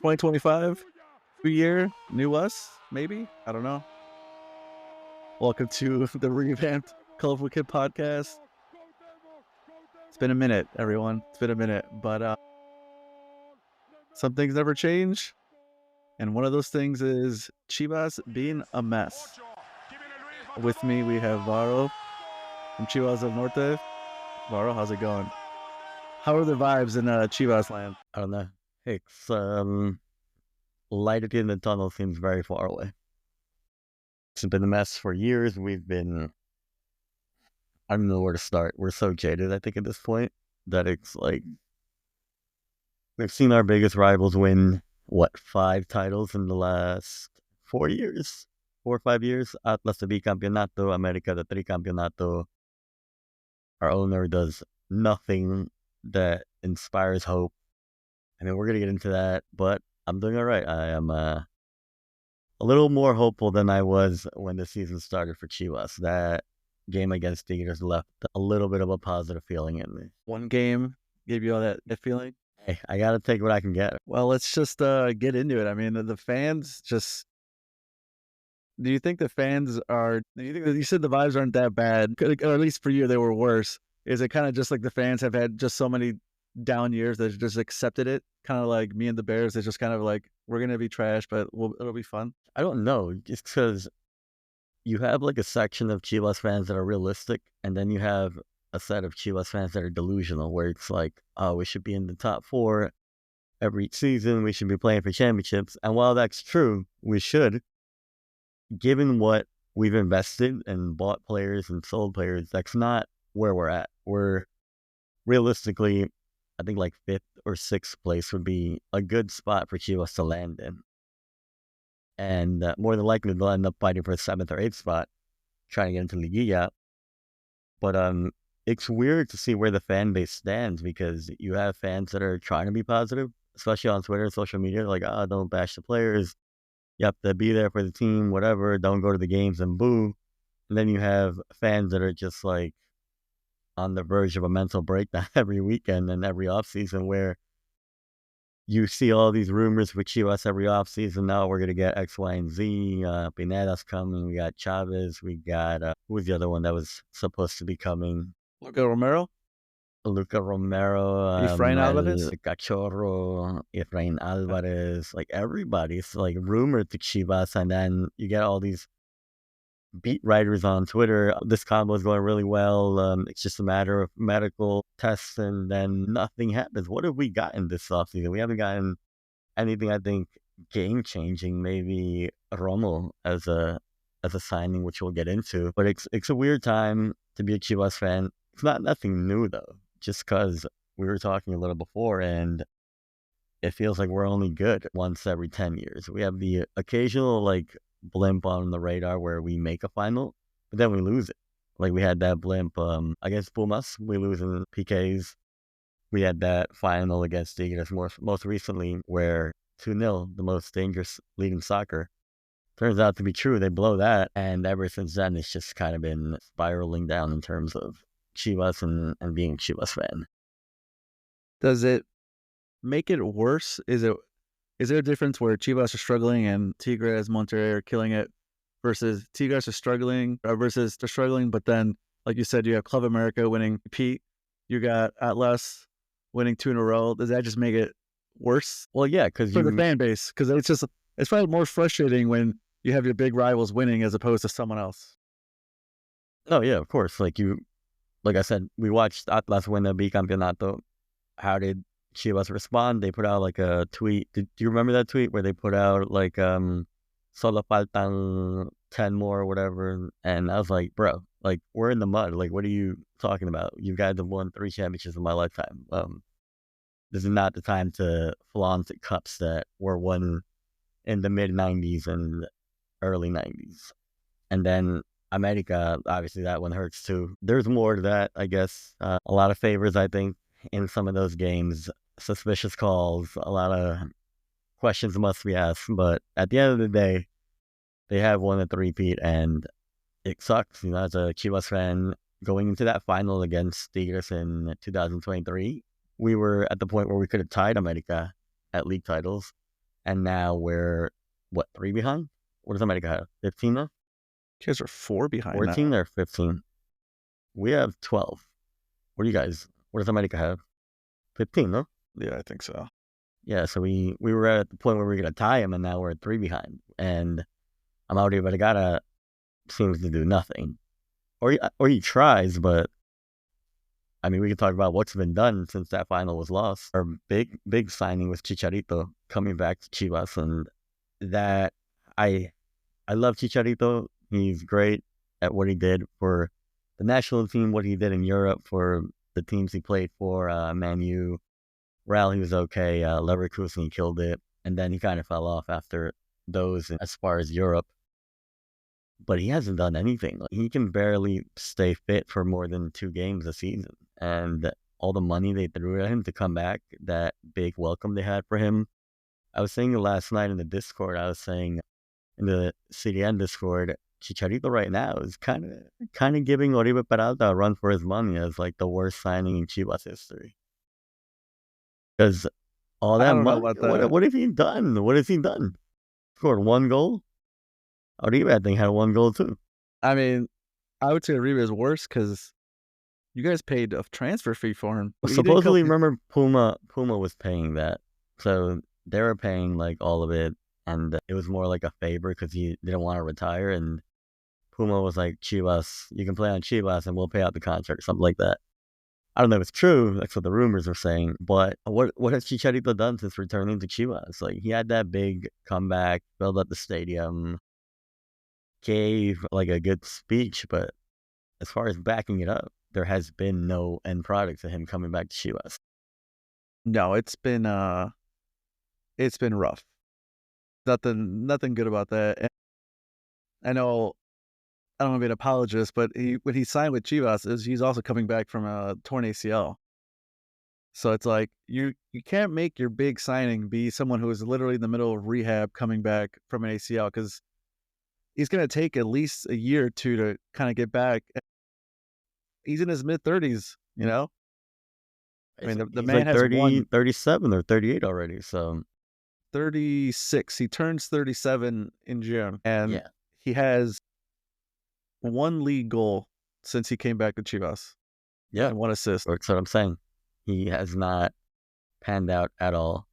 2025, new year, new us, maybe? I don't know. Welcome to the revamped Colorful Kid podcast. It's been a minute, everyone. It's been a minute, but some things never change. And one of those things is Chivas being a mess. With me, we have Varo from Chivas del Norte. Varo, how's it going? How are the vibes in Chivas land? I don't know. It's light at the end of the tunnel seems very far away. It's been a mess for years. I don't know where to start. We're so jaded, I think, at this point, that it's like we've seen our biggest rivals win, 5 titles in the last 4 years? 4 or 5 years? Atlas the bicampeonato, America the tricampeonato. Our owner does nothing that inspires hope. I mean, we're going to get into that, but I'm doing all right. I am a little more hopeful than I was when the season started for Chivas. That game against Tigres left a little bit of a positive feeling in me. One game gave you all that feeling? Hey, I got to take what I can get. Well, let's just get into it. I mean, the fans just... Do you think the fans are... You said the vibes aren't that bad, or at least for you, they were worse. Is it kind of just like the fans have had just so many down years that just accepted it? Kind of like me and the Bears, it's just kind of like, we're going to be trash, but it'll be fun. I don't know. Just because you have like a section of Chivas fans that are realistic, and then you have a set of Chivas fans that are delusional, where it's like, oh, we should be in the top 4 every season. We should be playing for championships. And while that's true, we should. Given what we've invested and bought players and sold players, that's not where we're at. We're realistically, I think like 5th or 6th place would be a good spot for Chivas to land in. And more than likely, they'll end up fighting for a 7th or 8th spot, trying to get into Liguilla. But it's weird to see where the fan base stands, because you have fans that are trying to be positive, especially on Twitter and social media, like, don't bash the players. You have to be there for the team, whatever. Don't go to the games and boo. And then you have fans that are just like on the verge of a mental breakdown every weekend and every offseason, where you see all these rumors with Chivas every offseason. Now we're going to get X, Y, and Z. Pineda's coming. We got Chavez. We got, who was the other one that was supposed to be coming? Luca Romero? Efrain Alvarez? Cachorro, Efrain Alvarez. Like, everybody's like rumored to Chivas. And then you get all these beat writers on Twitter. This combo is going really well. It's just a matter of medical tests, and then nothing happens. What have we gotten this offseason? We haven't gotten anything, I think, game changing. Maybe Romo as a signing, which we'll get into. But it's a weird time to be a Chivas fan. It's nothing new though, just because we were talking a little before, and it feels like we're only good once every 10 years. We have the occasional like blimp on the radar where we make a final, but then we lose it. Like, we had that blimp against Pumas, we lose in PKs. We had that final against Tigres most recently, where 2-0, the most dangerous league in soccer, turns out to be true. They blow that, and ever since then it's just kind of been spiraling down in terms of Chivas and being a Chivas fan. Does it make it worse? Is there a difference where Chivas are struggling and Tigres, Monterrey are killing it, versus Tigres are struggling, versus they're struggling, but then, like you said, you have Club America winning Pete, you got Atlas winning 2 in a row. Does that just make it worse? Well, yeah, because for the fan base, because it's probably more frustrating when you have your big rivals winning as opposed to someone else. Oh yeah, of course. Like I said, we watched Atlas win the bicampeonato. How did Chivas respond? They put out like a tweet. Do you remember that tweet where they put out like solo faltan 10 more or whatever? And I was like, bro, like, we're in the mud. Like, what are you talking about? You guys have won 3 championships in my lifetime. This is not the time to flaunt cups that were won in the mid 90s and early 90s. And then America, obviously that one hurts too. There's more to that, I guess. A lot of favors, I think, in some of those games. Suspicious calls, a lot of questions must be asked. But at the end of the day, they have won a three-peat, and it sucks. You know, as a Chivas fan, going into that final against Tigres in 2023, we were at the point where we could have tied America at league titles. and now we're, what, 3 behind? What does America have? 15 now? You guys are 4 behind now. 14 or 15? We have 12. What do you guys, what does America have? 15, no? Yeah, I think so. Yeah, so we were at the point where we were going to tie him, and now we're at 3 behind. And Amaury Vergara seems to do nothing. Or he tries, but I mean, we can talk about what's been done since that final was lost. Our big signing was Chicharito coming back to Chivas, and that I love Chicharito. He's great at what he did for the national team, what he did in Europe for the teams he played for, Man U, Real, he was okay. Leverkusen, he killed it, and then he kind of fell off after those as far as Europe. But he hasn't done anything. Like, he can barely stay fit for more than 2 games a season. And all the money they threw at him to come back, that big welcome they had for him. I was saying it last night in the Discord. I was saying in the CDN Discord, Chicharito right now is kind of giving Oribe Peralta a run for his money as like the worst signing in Chivas history. Because all I that don't know money, about that. what has he done? What has he done? Scored 1 goal? Oribe, I think, had 1 goal too. I mean, I would say Uribe is worse because you guys paid a transfer fee for him. Well, supposedly, remember, Puma was paying that. So they were paying like all of it, and it was more like a favor because he didn't want to retire. And Puma was like, Chivas, you can play on Chivas and we'll pay out the contract or something like that. I don't know if it's true. That's what the rumors are saying. But what has Chicharito done since returning to Chivas? Like, he had that big comeback, filled up the stadium, gave like a good speech, but as far as backing it up, there has been no end product to him coming back to Chivas. No, it's been rough. Nothing good about that. And I know I don't want to be an apologist, but when he signed with Chivas, he's also coming back from a torn ACL. So it's like you can't make your big signing be someone who is literally in the middle of rehab coming back from an ACL because he's going to take at least a year or two to kind of get back. He's in his mid-30s, you know? I mean, the man like has 30, 37 or 38 already, so 36. He turns 37 in June, and yeah. he has 1 league goal since he came back to Chivas. Yeah, and 1 assist. That's what I'm saying. He has not panned out at all.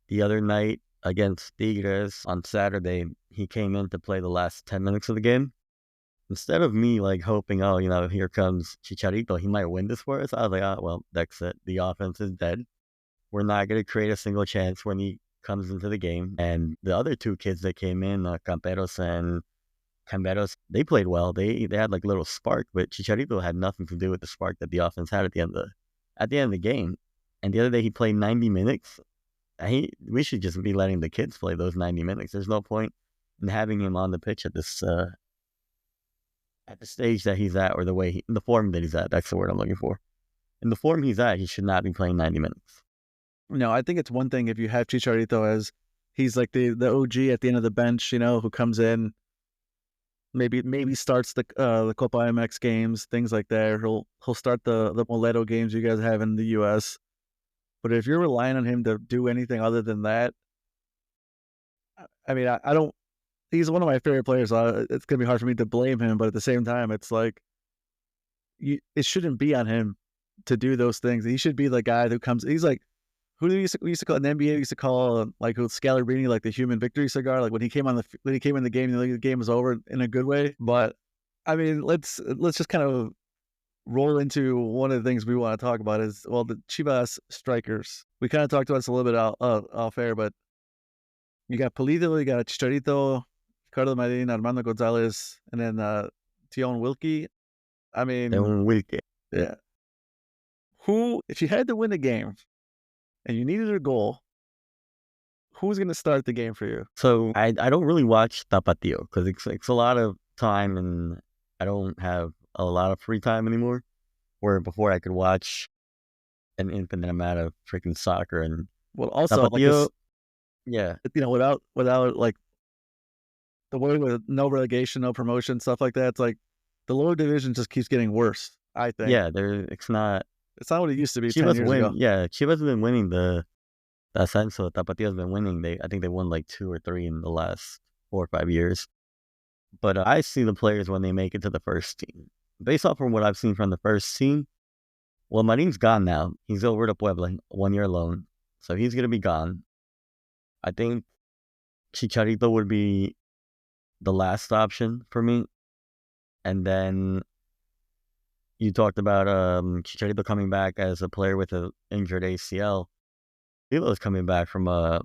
The other night against Tigres on Saturday, he came in to play the last 10 minutes of the game. Instead of me like hoping, oh, here comes Chicharito, he might win this for us, I was like, oh, well, that's it. The offense is dead. We're not going to create a single chance when he comes into the game. And the other 2 kids that came in, Camperos and Camberos, they played well. They had like a little spark, but Chicharito had nothing to do with the spark that the offense had at the end of the game. And the other day he played 90 minutes. We should just be letting the kids play those 90 minutes. There's no point in having him on the pitch at this at the stage that he's at, or the form that he's at. That's the word I'm looking for. In the form he's at, he should not be playing 90 minutes. No, I think it's one thing if you have Chicharito as he's like the OG at the end of the bench, who comes in, maybe starts the Copa MX games, things like that. He'll start the Moledo games you guys have in the US. But if you're relying on him to do anything other than that, I mean, I don't. He's one of my favorite players. It's gonna be hard for me to blame him, but at the same time, it's like it shouldn't be on him to do those things. He should be the guy who comes. He's like, who do we used to call in the NBA? We used to call like Scalabrine, like the human victory cigar. Like when he came in the game, the game was over in a good way. But I mean, let's just kind of roll into one of the things we want to talk about is, well, the Chivas strikers. We kind of talked about this a little bit off air, but you got Pulido, you got Chicharito, Ricardo Marin, Armando Gonzalez, and then Tion Wilkie. I mean, yeah. Who, if you had to win a game and you needed a goal, who's going to start the game for you? So I don't really watch Tapatio because it's a lot of time and I don't have a lot of free time anymore. Where before I could watch an infinite amount of freaking soccer and also Tapatio, yeah, without like the way with no relegation, no promotion, stuff like that. It's like the lower division just keeps getting worse. I think. Yeah, it's not what it used to be 10 years ago. Yeah, Chivas has been winning the Ascenso, Tapatia's been winning. I think they won like 2 or 3 in the last 4 or 5 years. But I see the players when they make it to the first team. Based off from what I've seen from the first team, well, Marin's gone now. He's over to Puebla, 1-year loan. So he's going to be gone. I think Chicharito would be the last option for me. And then you talked about Chicharito coming back as a player with an injured ACL. Lilo's coming back from a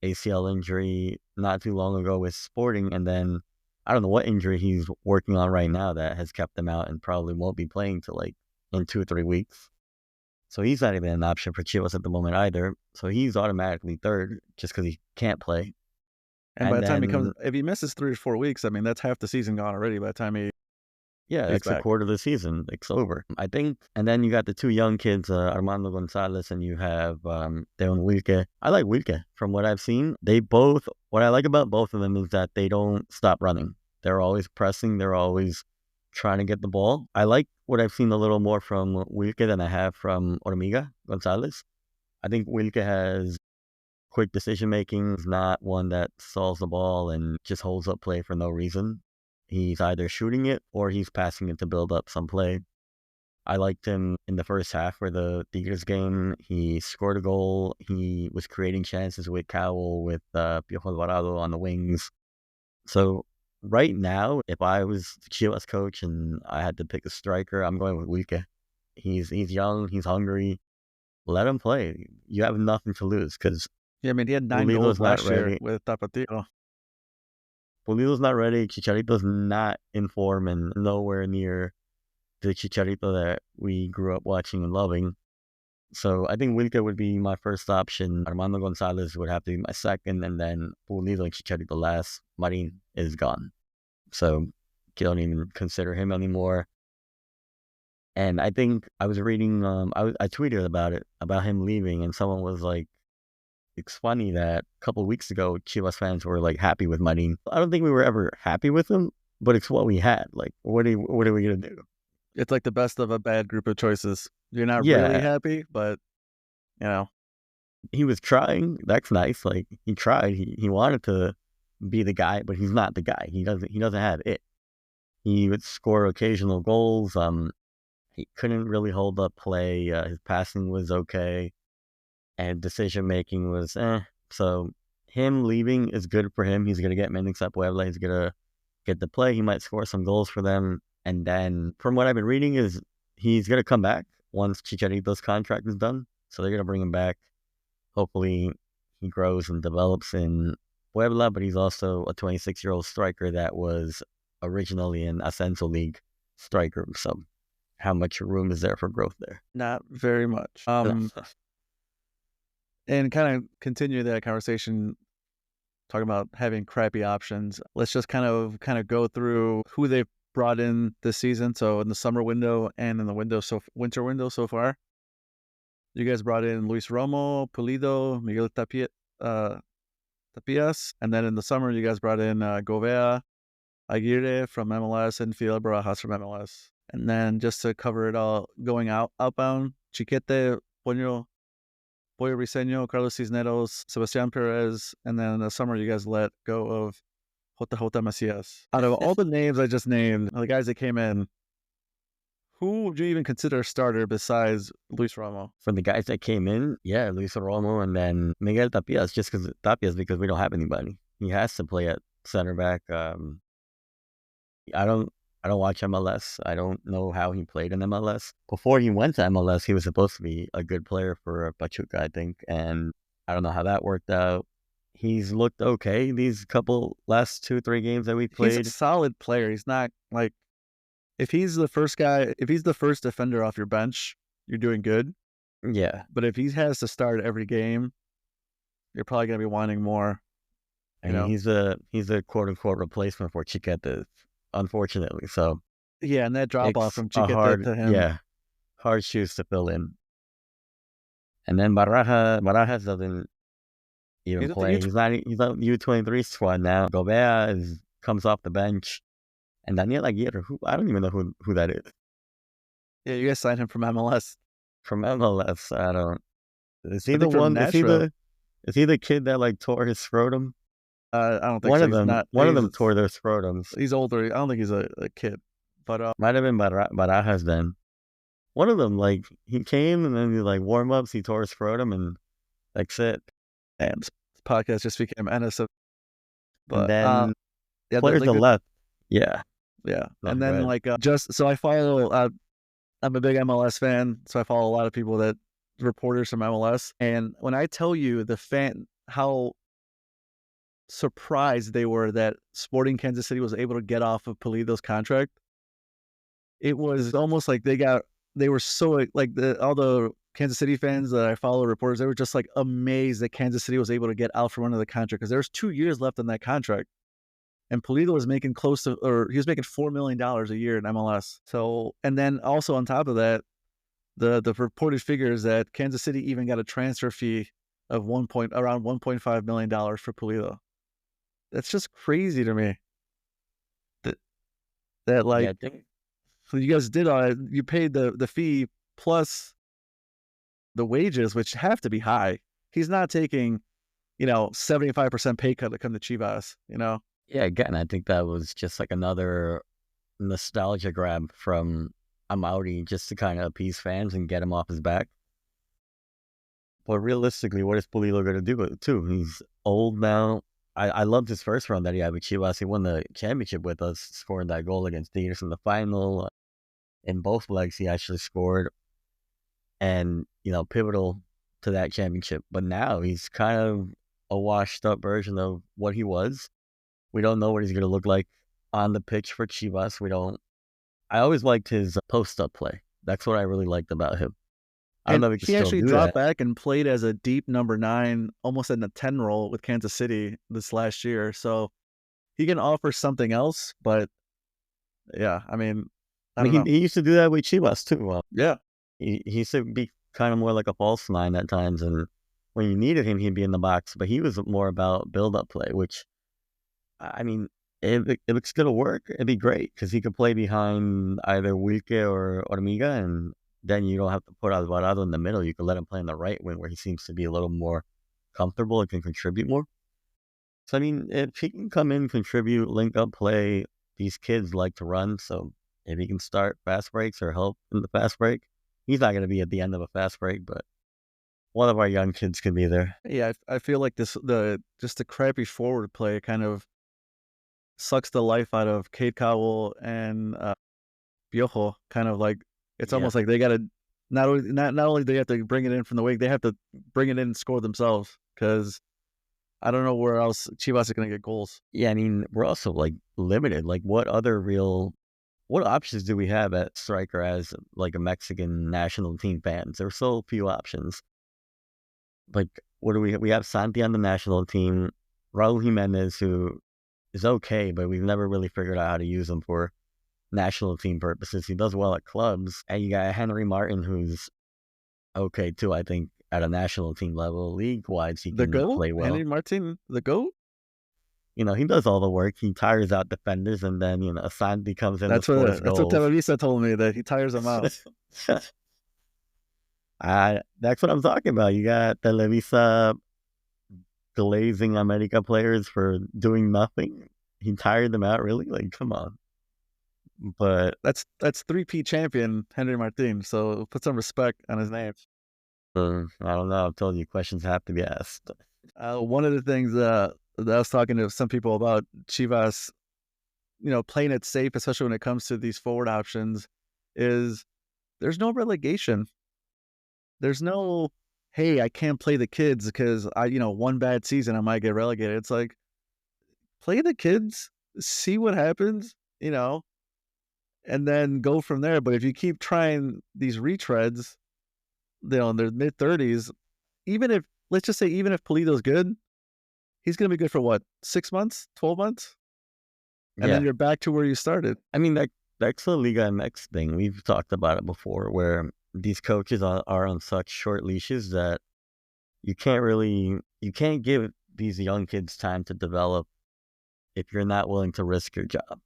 ACL injury not too long ago with Sporting, and then I don't know what injury he's working on right now that has kept him out and probably won't be playing till like in 2 or 3 weeks. So he's not even an option for Chivas at the moment either. So he's automatically third just because he can't play. And by And the time he then, comes, if he misses 3 or 4 weeks, I mean, that's half the season gone already by the time yeah, he's that's a back. quarter of the season. It's over, I think. And then you got the 2 young kids, Armando Gonzalez, and you have Deon Wilke. I like Wilke from what I've seen. What I like about both of them is that they don't stop running. They're always pressing. They're always trying to get the ball. I like what I've seen a little more from Wilke than I have from Hormiga Gonzalez. I think Wilke has quick decision making, is not one that stalls the ball and just holds up play for no reason. He's either shooting it or he's passing it to build up some play. I liked him in the first half for the Tigres game. He scored a goal. He was creating chances with Cowell, with Piojo Alvarado on the wings. So right now, if I was the Chivas coach and I had to pick a striker, I'm going with Wilke. He's young. He's hungry. Let him play. You have nothing to lose because Yeah, I mean, he had 9 Pulido's goals not last year ready. with Tapatio. Pulido's not ready. Chicharito's not in form and nowhere near the Chicharito that we grew up watching and loving. So I think Wilke would be my first option. Armando Gonzalez would have to be my second, and then Pulido and Chicharito last. Marin is gone. So you don't even consider him anymore. And I think I was reading, I tweeted about him leaving, and someone was like, it's funny that a couple of weeks ago, Chivas fans were like happy with Marin. I don't think we were ever happy with him, but it's what we had. Like, what are we gonna do? It's like the best of a bad group of choices. You're not really Yeah, happy, but you know, he was trying. That's nice. Like he tried. He wanted to be the guy, but he's not the guy. He doesn't have it. He would score occasional goals. He couldn't really hold up play. His passing was okay, and decision making was eh. So him leaving is good for him. He's gonna get minutes at Puebla. He's gonna get to play. He might score some goals for them. And then, from what I've been reading, is he's gonna come back once Chicharito's contract is done. So they're gonna bring him back. Hopefully, he grows and develops in Puebla. But he's also a 26-year-old striker that was originally an Ascenso League striker. So, how much room is there for growth there? not very much. And kind of continue that conversation, talking about having crappy options. Let's just kind of go through who they've brought in this season. So in the summer window and in the winter window so far, you guys brought in Luis Romo, Pulido, Miguel Tapias, and then in the summer you guys brought in Govea, Aguirre from MLS, and Fidel Barajas from MLS. And then just to cover it all, going outbound, Chiquete, Pollo Briseño, Carlos Cisneros, Sebastian Perez, and then in the summer you guys let go of JJ Macias. Out of all the names I just named, the guys that came in, who would you even consider a starter besides Luis Romo? For the guys that came in, yeah, Luis Romo and then Miguel Tapias, because we don't have anybody. He has to play at center back. I don't watch MLS. I don't know how he played in MLS. Before he went to MLS, he was supposed to be a good player for Pachuca, I think, and I don't know how that worked out. He's looked okay these last 2-3 games that we played. He's a solid player. He's not like, if he's the first defender off your bench, you're doing good. Yeah. But if he has to start every game, you're probably going to be wanting more. I mean, he's a quote unquote replacement for Chiquete, unfortunately. So yeah, and that drop off from Chiquete to him, hard shoes to fill in. And then Barajas doesn't even play. He's not U23 squad now. Govea comes off the bench. And Daniel Aguirre, I don't even know who that is. Yeah, you guys signed him from MLS. From MLS, I don't. Is he I the think from one? Nashville. Is he the kid that like tore his scrotum? I don't think so. He's not. One of them tore their scrotums. He's older. I don't think he's a kid. But Might have been Barajas then. One of them, like, he came and then he like warm ups, he tore his scrotum, and that's it. and this podcast just became innocent. And But then yeah, players to the left. Yeah. Yeah. No, And then right. like just so I follow I'm a big MLS fan, so I follow a lot of people that reporters from MLS. And when I tell you how surprised they were that Sporting Kansas City was able to get off of Pulido's contract, it was almost like they were so like all the Kansas City fans that I follow, reporters, they were just like amazed that Kansas City was able to get out from under the contract because there's 2 years left on that contract. And Pulido was making he was making $4 million a year in MLS. So, and then also on top of that, the reported figure is that Kansas City even got a transfer fee of around $1.5 million for Pulido. That's just crazy to me. That like, Yeah, you guys did you paid the fee plus the wages, which have to be high. He's not taking, 75% pay cut to come to Chivas, Yeah, again, I think that was just like another nostalgia grab from Amaury just to kind of appease fans and get him off his back. But realistically, what is Pulido going to do with it too? He's old now. I loved his first run that he had with Chivas. He won the championship with us, scoring that goal against Tigres in the final. In both legs, he actually scored and, pivotal to that championship. But now he's kind of a washed up version of what he was. We don't know what he's going to look like on the pitch for Chivas. I always liked his post-up play. That's what I really liked about him. I don't know if he can still actually do dropped that. back and played as a deep number 9, almost in the 10 role with Kansas City this last year. So he can offer something else, but yeah, I mean, I don't know. He used to do that with Chivas too. Yeah. He used to be kind of more like a false nine at times, and when you needed him, he'd be in the box. But he was more about build-up play, which, I mean, if it's going to work, it'd be great because he could play behind either Wilke or Hormiga, and then you don't have to put Alvarado in the middle. You could let him play on the right wing where he seems to be a little more comfortable and can contribute more. So, I mean, if he can come in, contribute, link up play, these kids like to run. So if he can start fast breaks or help in the fast break, he's not going to be at the end of a fast break, but one of our young kids can be there. Yeah, I feel like just the crappy forward play kind of sucks the life out of Cade Cowell and Piojo. Kind of like it's almost like they got to not only they have to bring it in from the wing, they have to bring it in and score themselves because I don't know where else Chivas is going to get goals. Yeah, I mean, we're also like limited. Like, what options do we have at striker as like a Mexican national team fans? There's so few options. Like, what do we have? Santi on the national team, Raul Jimenez, who is okay, but we've never really figured out how to use him for national team purposes. He does well at clubs, and you got Henry Martin, who's okay too. I think at a national team level, league wise, he can play well. Henry Martin, the GOAT. He does all the work. He tires out defenders, and then Santi comes in. That's what Televisa told me, that he tires them out. That's what I'm talking about. You got Televisa glazing America players for doing nothing. He tired them out, really? Like, come on. But that's 3P champion Henry Martin, so put some respect on his name. I don't know. I've told you, questions have to be asked. One of the things that I was talking to some people about Chivas, playing it safe, especially when it comes to these forward options, is there's no relegation. There's no, hey, I can't play the kids because one bad season I might get relegated. It's like, play the kids, see what happens, and then go from there. But if you keep trying these retreads, in their mid-30s, let's just say even if Pulido's good, he's going to be good for what, 6 months, 12 months? And then you're back to where you started. I mean, that's the Liga MX thing. We've talked about it before, where these coaches are on such short leashes that you can't give these young kids time to develop if you're not willing to risk your job.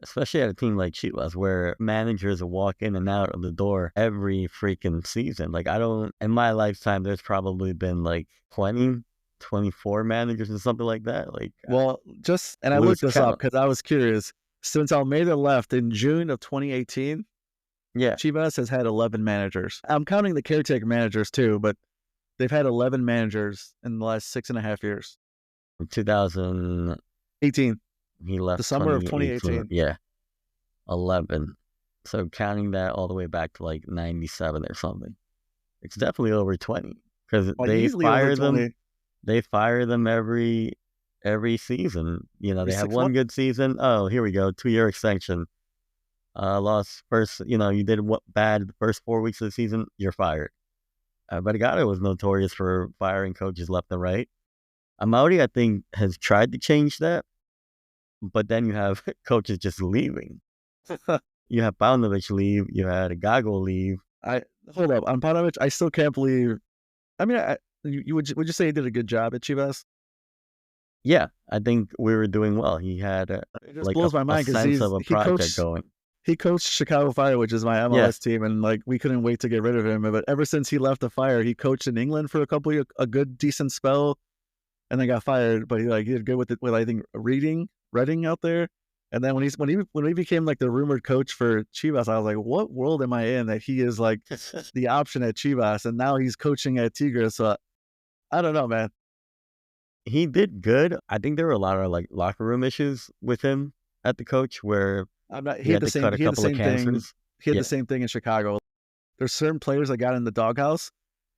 especially at a team like Chivas, where managers walk in and out of the door every freaking season. Like, I don't, in my lifetime, there's probably been like 20, 24 managers or something like that. Like, Well, and I lose looked this up count. because I was curious. Since Almeida left in June of 2018, Yeah. Chivas has had 11 managers. I'm counting the caretaker managers too, but they've had 11 managers in the last 6.5 years. From 2000, 18, he the left summer of 2018. 2018. Yeah. 11. So counting that all the way back to like 97 or something, it's definitely over 20 because Like easily over 20 they fire them every season. You know, every they have 6 months. one good season. Oh, here we go, 2-year extension. Lost first, you know, you did what bad the first 4 weeks of the season, you're fired. Vergara was notorious for firing coaches left and right. Amauri, I think, has tried to change that, but then you have coaches just leaving. You have Paunovic leave. You had Gago leave. I hold up on Panovich. I still can't believe. I mean, would you say he did a good job at Chivas? Yeah, I think we were doing well. He had It just like blows my a mind because sense of a project going. he coached Chicago Fire, which is my Yeah, MLS team, and like we couldn't wait to get rid of him. But ever since he left the Fire, he coached in England for a good decent spell, and then got fired. But he did good with I think Reading out there. And then when he became like the rumored coach for Chivas, I was like, what world am I in that he is like the option at Chivas, and now he's coaching at Tigres? So I don't know, man. he did good. I think there were a lot of like locker room issues with him at the coach where I'm not. he had to cut a He had the couple of same thing. cancers. He had the Yeah, same thing in Chicago. There's certain players that got in the doghouse,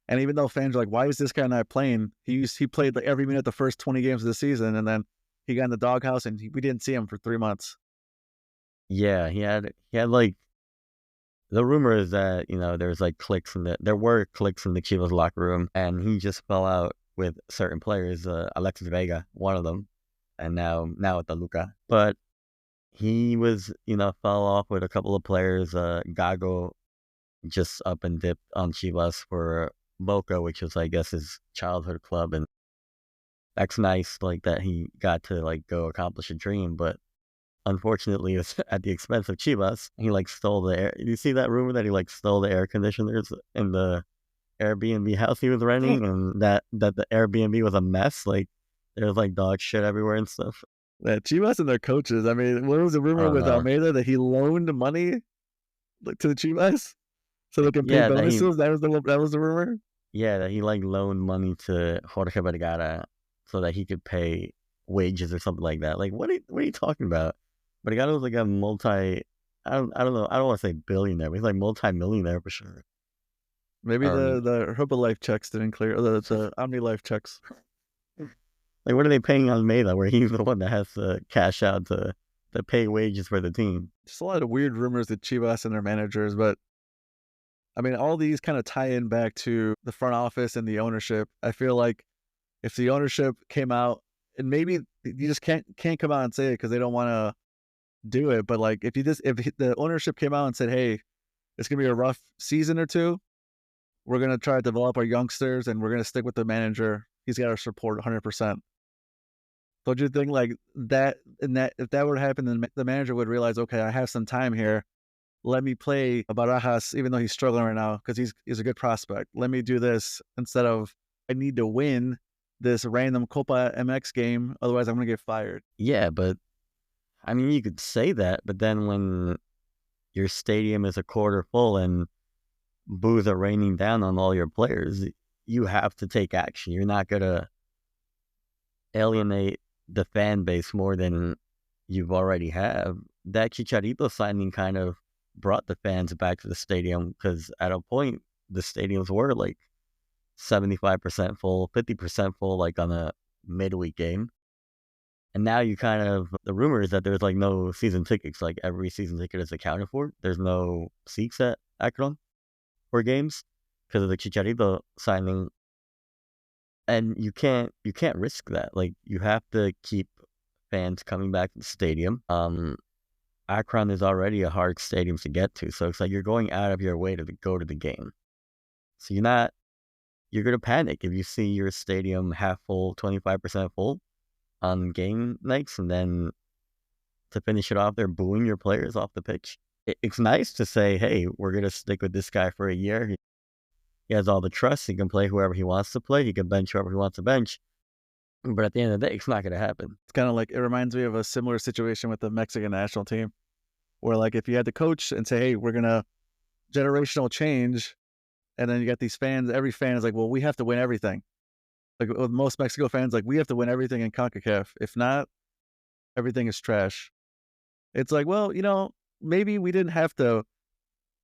and even though fans are like, "Why is this guy not playing?" He played like every minute the first 20 games of the season, and then he got in the doghouse, and we didn't see him for 3 months. yeah, he had like the rumor is that there's like there were cliques in the Chivas locker room, and he just fell out with certain players. Alexis Vega, one of them, and now at Toluca. But he was fell off with a couple of players. Gago just up and dipped on Chivas for Boca, which was I guess his childhood club, and that's nice. Like that he got to like go accomplish a dream, but unfortunately, it's at the expense of Chivas. He like stole the air. You see that rumor that he like stole the air conditioners in the Airbnb house he was renting, and that the Airbnb was a mess. Like there was like dog shit everywhere and stuff. Yeah, Chivas and their coaches. I mean, what was the I rumor don't with know. Almeida that he loaned money like to the Chivas so they can pay Yeah, bonuses? That was the rumor. that he like loaned money to Jorge Vergara so that he could pay wages or something like that. Like what are you talking about? Vergara was like a multi. I don't know. I don't want to say billionaire, but he's like multi-millionaire for sure. Maybe Um, the Herbalife checks didn't clear, or the OmniLife checks. Like, what are they paying Almeida where he's the one that has to cash out to pay wages for the team? Just a lot of weird rumors with Chivas and their managers, but I mean, all these kind of tie in back to the front office and the ownership. I feel like if the ownership came out, and maybe you just can't come out and say it because they don't want to do it, but like if the ownership came out and said, "Hey, it's gonna be a rough season or two. We're gonna try to develop our youngsters, and we're gonna stick with the manager. He's got our support 100%." Don't you think like that? And that if that were to happen, then the manager would realize, okay, I have some time here. Let me play Barajas, even though he's struggling right now, because he's a good prospect. Let me do this instead of I need to win this random Copa MX game, otherwise I'm gonna get fired. Yeah, but I mean, you could say that, but then when your stadium is a quarter full and boos are raining down on all your players, you have to take action. You're not gonna alienate the fan base more than you've already have. That Chicharito signing kind of brought the fans back to the stadium because at a point the stadiums were like 75% full, 50% full, like on a midweek game. And now you kind of, the rumor is that there's like no season tickets. Like every season ticket is accounted for. There's no seats at Akron for games because of the Chicharito signing. And you can't risk that. Like you have to keep fans coming back to the stadium. Akron is already a hard stadium to get to. So it's like you're going out of your way to go to the game. So you're going to panic if you see your stadium half full, 25% full on game nights, and then to finish it off, they're booing your players off the pitch. It's nice to say, hey, we're going to stick with this guy for a year. He has all the trust. He can play whoever he wants to play. He can bench whoever he wants to bench. But at the end of the day, it's not going to happen. It's kind of like, it reminds me of a similar situation with the Mexican national team, where like if you had the coach and say, hey, we're going to generational change, and then you got these fans, every fan is like, well, we have to win everything. Like with most Mexico fans, like we have to win everything in CONCACAF. If not, everything is trash. It's like, well, maybe we didn't have to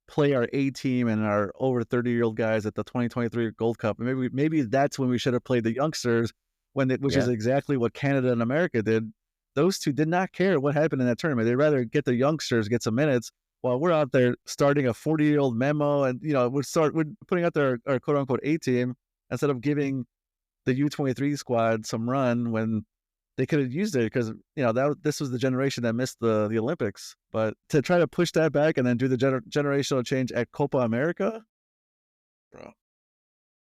play our A team and our over 30-year-old guys at the 2023 Gold Cup. Maybe that's when we should have played the youngsters, which is exactly what Canada and America did. Those two did not care what happened in that tournament. They'd rather get the youngsters, get some minutes, while we're out there starting a 40-year-old Memo, and we're putting out our quote unquote A team instead of giving the U23 squad some run when they could have used it, because this was the generation that missed the Olympics. But to try to push that back and then do the generational change at Copa America, bro,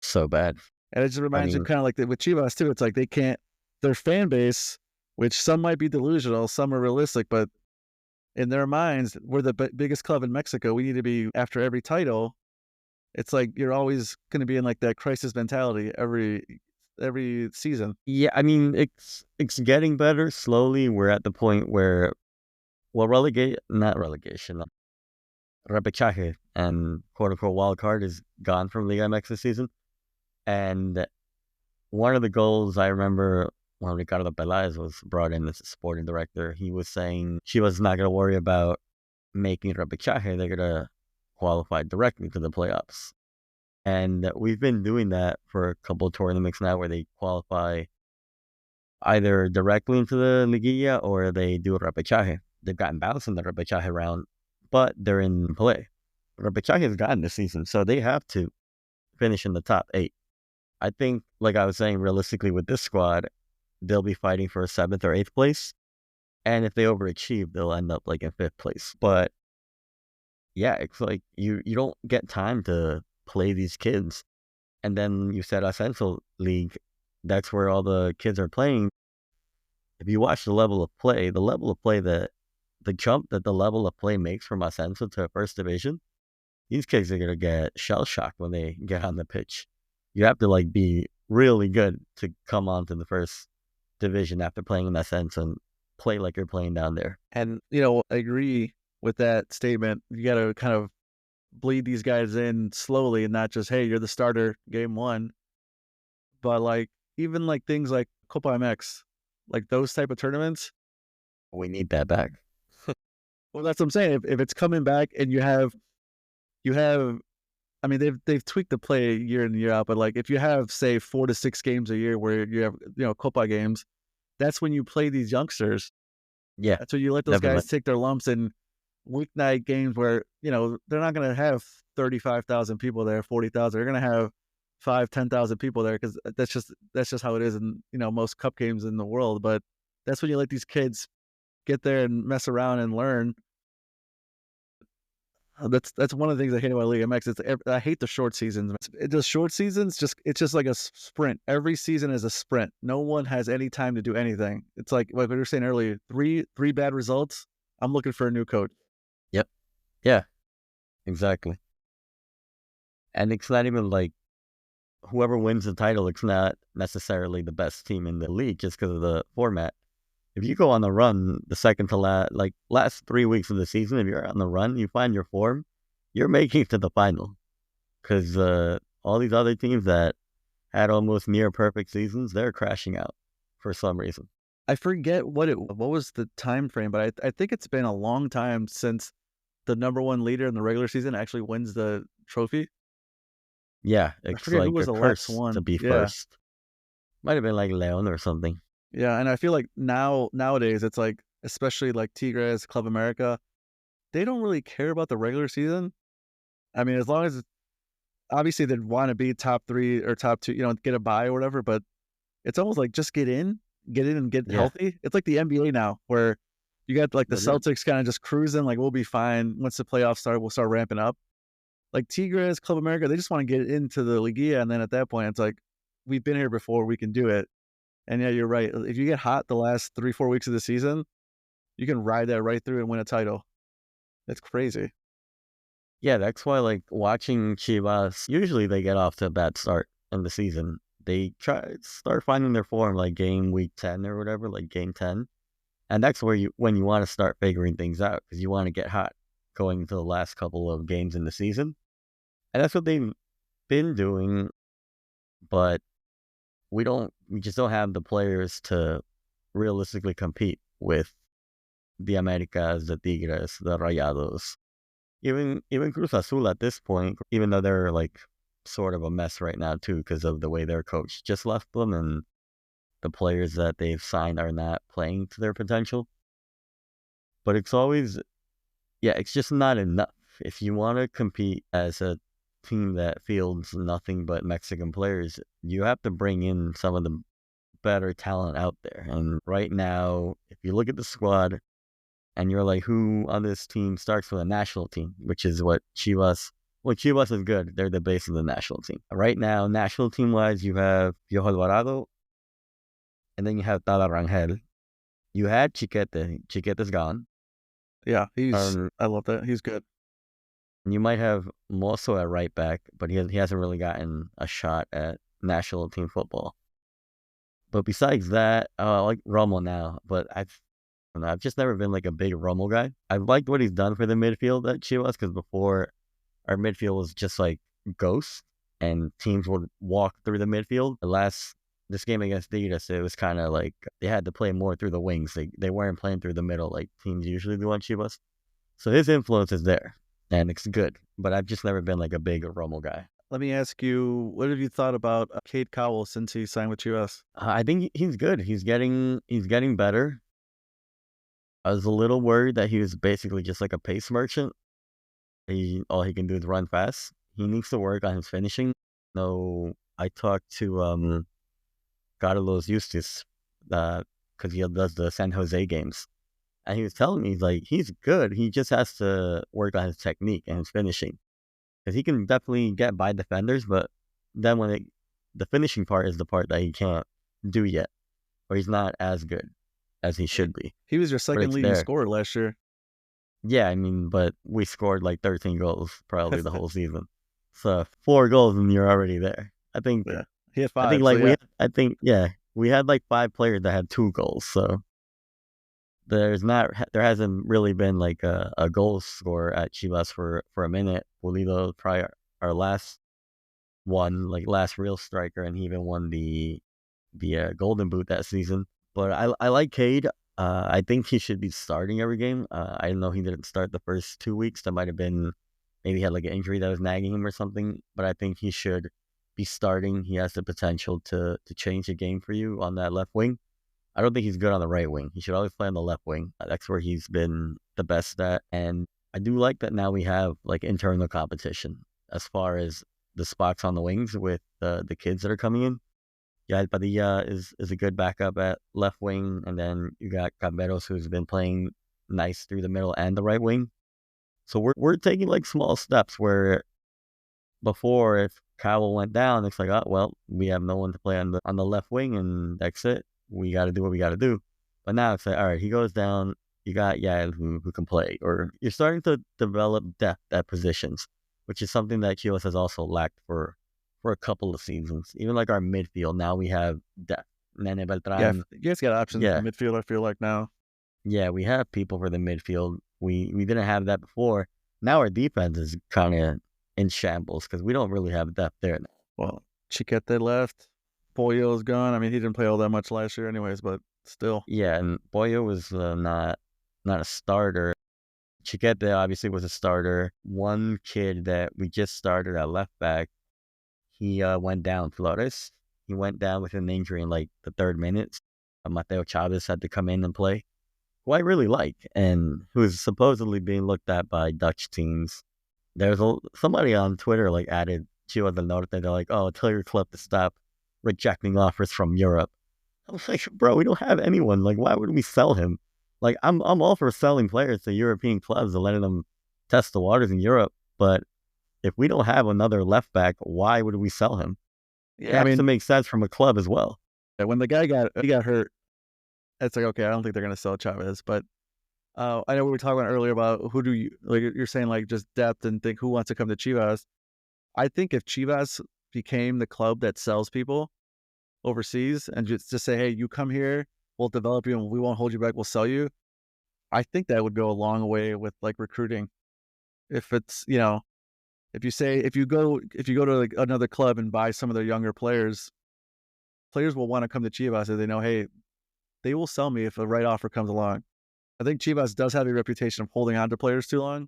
so bad. And it just reminds you kind of like with Chivas too. It's like they can't, their fan base, which some might be delusional, some are realistic, but in their minds, we're the biggest club in Mexico. We need to be after every title. It's like you're always going to be in like that crisis mentality every season. Yeah, I mean, it's getting better slowly. We're at the point where, well, relegation, repechaje and quote unquote wild card is gone from Liga MX this season. And one of the goals I remember when Ricardo Peláez was brought in as a sporting director, he was saying she was not going to worry about making repechaje. They're going to qualify directly to the playoffs. And we've been doing that for a couple of tournaments now, where they qualify either directly into the liguilla or they do a repechaje. They've gotten bounced in the repechaje round, but they're in play. Repechaje has gotten this season, so they have to finish in the top 8. I think, like I was saying, realistically with this squad, they'll be fighting for 7th or 8th place. And if they overachieve, they'll end up like in 5th place. But yeah, it's like you don't get time to play these kids. And then you said Ascenso League, that's where all the kids are playing. If you watch the level of play, the jump that the level of play makes from Ascenso to first division, these kids are going to get shell-shocked when they get on the pitch. You have to like be really good to come on to the first division after playing in Ascenso and play like you're playing down there. And, I agree with that statement. You got to kind of bleed these guys in slowly and not just, hey, you're the starter game 1. But like, even like things like Copa MX, like those type of tournaments, we need that back. Well, that's what I'm saying. If it's coming back and you have, I mean, they've tweaked the play year in and year out, but like if you have, say, 4 to 6 games a year where you have, Copa games, that's when you play these youngsters. Yeah. That's when you let those guys take their lumps in weeknight games where, they're not going to have 35,000 people there, 40,000. They're going to have 5,000-10,000 people there, because that's just how it is in, most cup games in the world. But that's when you let these kids get there and mess around and learn. That's one of the things I hate about Liga MX. I hate the short seasons. The short seasons, it's just like a sprint. Every season is a sprint. No one has any time to do anything. It's like we were saying earlier, three bad results, I'm looking for a new coach. Yep. Yeah, exactly. And it's not even like whoever wins the title, it's not necessarily the best team in the league just because of the format. If you go on the run, the second to last 3 weeks of the season, if you're on the run, you find your form, you're making it to the final. Because all these other teams that had almost near perfect seasons, they're crashing out for some reason. I forget what was the time frame, but I think it's been a long time since the number 1 leader in the regular season actually wins the trophy. Yeah, it's like who was a the curse last one to be first. Might have been like Leon or something. Yeah, and I feel like nowadays it's like, especially like Tigres, Club America, they don't really care about the regular season. I mean, as long as obviously they'd want to be top 3 or top 2, get a bye or whatever, but it's almost like just get in and get healthy. It's like the NBA now, where you got like the Celtics kind of just cruising, like we'll be fine. Once the playoffs start, we'll start ramping up. Like Tigres, Club America, they just want to get into the Liguilla, and then at that point, it's like, we've been here before, we can do it. And yeah, you're right. If you get hot the last 3-4 weeks of the season, You can ride that right through and win a title. That's crazy. Yeah, that's why like watching Chivas, usually they get off to a bad start in the season. They start finding their form like game week 10 or whatever, like game 10. And that's where when you want to start figuring things out because you want to get hot going into the last couple of games in the season. And that's what they've been doing, but we just don't have the players to realistically compete with the Americas, the Tigres, the Rayados. Even Cruz Azul at this point, even though they're like sort of a mess right now too because of the way their coach just left them and the players that they've signed are not playing to their potential. But it's always, yeah, it's just not enough. If you want to compete as a team that fields nothing but Mexican players, you have to bring in some of the better talent out there. And right now, if you look at the squad and you're like, who on this team starts with a national team, which is what Chivas, well, Chivas is good. They're the base of the national team. Right now, national team-wise, you have Piojo Alvarado, and then you have Tala Rangel. You had Chiquete. Chiquete's gone. Yeah, I love that. He's good. You might have Mosso at right back, but he hasn't really gotten a shot at national team football. But besides that, I like Romo now, but I've just never been like a big Romo guy. I've liked what he's done for the midfield at Chivas because before our midfield was just like ghosts and teams would walk through the midfield. This game against Tigres, it was kind of like they had to play more through the wings. They weren't playing through the middle like teams usually do on Chivas. So his influence is there and it's good, but I've just never been like a big Romo guy. Let me ask you, what have you thought about Cade Cowell since he signed with Chivas? I think he's good. He's getting better. I was a little worried that he was basically just like a pace merchant. All he can do is run fast. He needs to work on his finishing. No, I talked to Carlos Eustace because he does the San Jose games, and he was telling me he's good. He just has to work on his technique and his finishing because he can definitely get by defenders, but then the finishing part is the part that he can't do yet, or he's not as good as he should be. He was your second leading scorer last year. Yeah, I mean, but we scored like 13 goals probably the whole season. So 4 goals and you're already there. I think he had 5. I think we had like 5 players that had 2 goals. So there hasn't really been like a goal scorer at Chivas for a minute. Pulido probably our last one, like last real striker, and he even won the Golden Boot that season. But I like Cade. I think he should be starting every game. I know he didn't start the first 2 weeks. That might have been maybe he had like an injury that was nagging him or something. But I think he should be starting. He has the potential to change the game for you on that left wing. I don't think he's good on the right wing. He should always play on the left wing. That's where he's been the best at. And I do like that now we have like internal competition as far as the spots on the wings with the kids that are coming in. Yeah, Padilla is a good backup at left wing, and then you got Camberos who's been playing nice through the middle and the right wing. So we're taking like small steps where before if Cowell went down, it's like, oh well, we have no one to play on the left wing, and that's it. We got to do what we got to do. But now it's like, all right, he goes down. You got Yael who can play, or you're starting to develop depth at positions, which is something that Chivas has also lacked for a couple of seasons. Even like our midfield, now we have depth. Nene Beltran. Yeah, you guys got options in the midfield, I feel like now. Yeah, we have people for the midfield. We didn't have that before. Now our defense is kind of in shambles because we don't really have depth there now. Well, Chiquete left. Pollo's gone. I mean, he didn't play all that much last year anyways, but still. Yeah, and Pollo was not a starter. Chiquete obviously was a starter. One kid that we just started at left back, he went down, Flores. He went down with an injury in like the 3rd minute. Mateo Chavez had to come in and play, who I really like, and who is supposedly being looked at by Dutch teams. There's somebody on Twitter like added Chivas del Norte. They're like, oh, tell your club to stop rejecting offers from Europe. I was like, bro, we don't have anyone. Like, why would we sell him? Like, I'm all for selling players to European clubs and letting them test the waters in Europe, but if we don't have another left back, why would we sell him? Yeah, it has to make sense from a club as well. When the guy got hurt, it's like, okay, I don't think they're going to sell Chavez. But I know we were talking about earlier about who do you like. You're saying like just depth and think who wants to come to Chivas. I think if Chivas became the club that sells people overseas and just say, hey, you come here, we'll develop you and we won't hold you back, we'll sell you. I think that would go a long way with like recruiting. If it's, if you say if you go to like another club and buy some of their younger players, players will want to come to Chivas if they know, hey, they will sell me if a right offer comes along. I think Chivas does have a reputation of holding on to players too long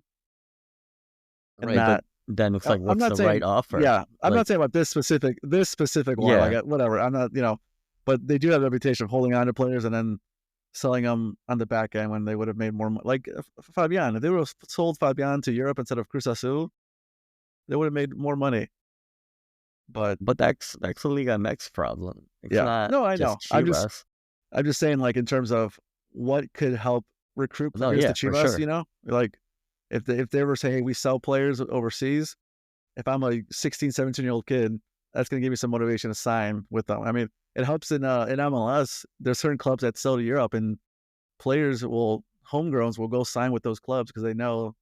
and Right, but not. then it's like, I'm what's not the right saying, offer? yeah, I'm Like, not saying about this specific one, yeah, like whatever. I'm not, but they do have a reputation of holding on to players and then selling them on the back end when they would have made more money. Like Fabian, if they would have sold Fabian to Europe instead of Cruz Azul, they would have made more money. But but that's a Liga MX problem. It's yeah, not no, I know. just Chivas. I'm just saying, like in terms of what could help recruit No, players to yeah, for Chivas, sure. like if they were saying, hey, we sell players overseas, if I'm a 16, 17-year-old kid, that's going to give me some motivation to sign with them. I mean, it helps in MLS. There's certain clubs that sell to Europe, and players homegrowns will go sign with those clubs because they know